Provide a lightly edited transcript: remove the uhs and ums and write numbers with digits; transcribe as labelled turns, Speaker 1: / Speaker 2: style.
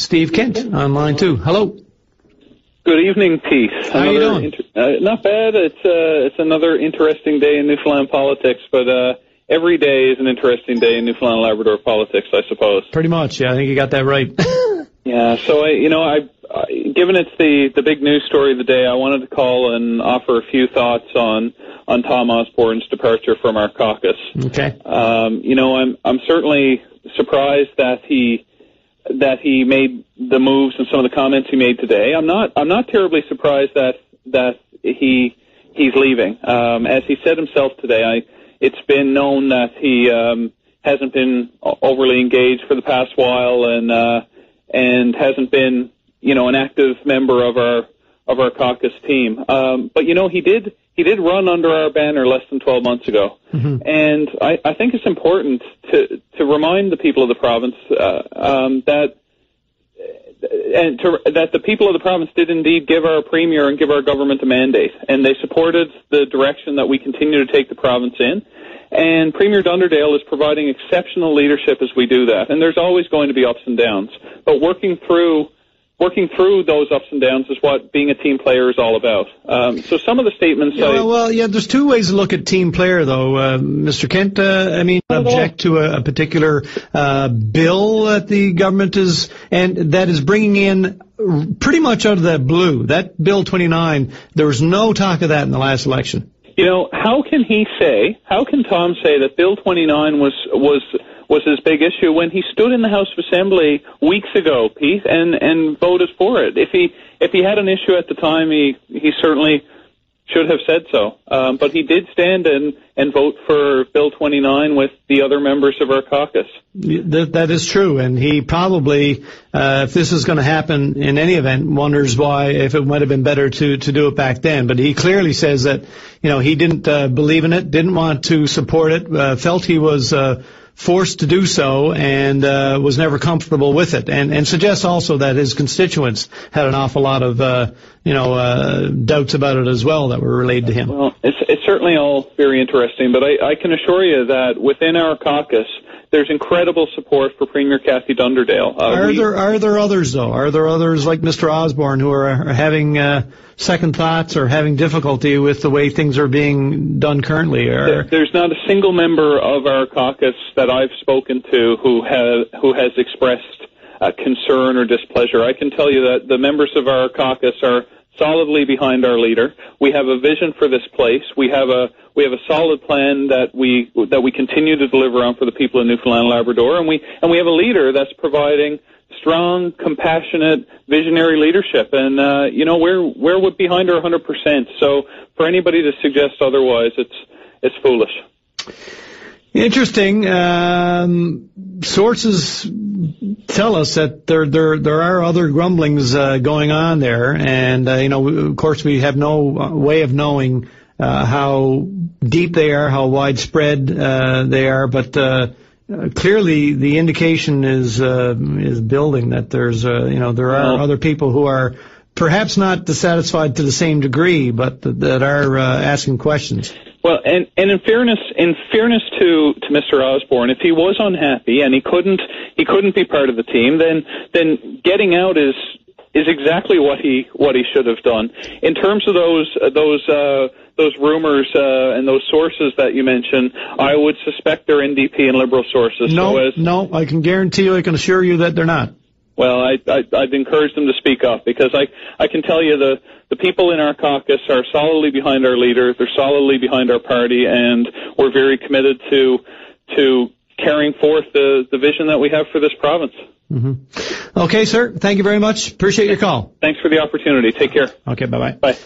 Speaker 1: Steve Kent on line 2. Hello.
Speaker 2: Good evening, Pete.
Speaker 1: How are you doing?
Speaker 2: Not bad. It's another interesting day in Newfoundland politics, but every day is an interesting day in Newfoundland and Labrador politics, I suppose.
Speaker 1: Pretty much, yeah. I think you got that right.
Speaker 2: Yeah. So given it's the big news story of the day, I wanted to call and offer a few thoughts on Tom Osborne's departure from our caucus.
Speaker 1: Okay.
Speaker 2: I'm certainly surprised that he made the moves and some of the comments he made today. I'm not terribly surprised that he's leaving. As he said himself today, it's been known that he hasn't been overly engaged for the past while and hasn't been an active member of our caucus team. But he did run under our banner less than 12 months ago. Mm-hmm. And I think it's important to remind the people of the province that the people of the province did indeed give our premier and give our government a mandate, and they supported the direction that we continue to take the province in. And Premier Dunderdale is providing exceptional leadership as we do that. And there's always going to be ups and downs, but working through those ups and downs is what being a team player is all about. So some of the statements...
Speaker 1: there's two ways to look at team player, though. Mr. Kent, object to a particular bill that the government is bringing in pretty much out of the blue. That Bill 29, there was no talk of that in the last election.
Speaker 2: How can Tom say that Bill 29 was his big issue when he stood in the House of Assembly weeks ago, Pete, and voted for it? If he had an issue at the time, he certainly should have said so. But he did stand and vote for Bill 29 with the other members of our caucus.
Speaker 1: That is true, and he probably, if this is going to happen in any event, wonders why, if it might have been better to do it back then. But he clearly says that, he didn't believe in it, didn't want to support it, felt he was forced to do so, and was never comfortable with it, and suggests also that his constituents had an awful lot of doubts about it as well that were relayed to him.
Speaker 2: Well, it's certainly all very interesting, but I can assure you that within our caucus there's incredible support for Premier Cathy Dunderdale.
Speaker 1: Are there others, though? Are there others like Mr. Osborne who are having second thoughts or having difficulty with the way things are being done currently?
Speaker 2: There's not a single member of our caucus that I've spoken to who has expressed concern or displeasure. I can tell you that the members of our caucus are solidly behind our leader. We have a vision for this place. We have a solid plan that we continue to deliver on for the people of Newfoundland and Labrador, and we have a leader that's providing strong, compassionate, visionary leadership. And we're behind her 100%. So for anybody to suggest otherwise, it's foolish.
Speaker 1: Interesting. Sources tell us that there are other grumblings going on there, and of course we have no way of knowing how deep they are, how widespread they are, but clearly the indication is building that there's there are other people who are perhaps not dissatisfied to the same degree, but that are asking questions.
Speaker 2: Well, and in fairness to Mr. Osborne, if he was unhappy and he couldn't be part of the team, then getting out is exactly what he should have done. In terms of those rumors and those sources that you mentioned, I would suspect they're NDP and Liberal sources.
Speaker 1: No, I can guarantee you, I can assure you that they're not.
Speaker 2: Well, I'd encourage them to speak up, because I can tell you the people in our caucus are solidly behind our leader. They're solidly behind our party, and we're very committed to carrying forth the vision that we have for this province.
Speaker 1: Mm-hmm. Okay, sir. Thank you very much. Appreciate your call.
Speaker 2: Thanks for the opportunity. Take care.
Speaker 1: Okay, bye-bye.
Speaker 2: Bye.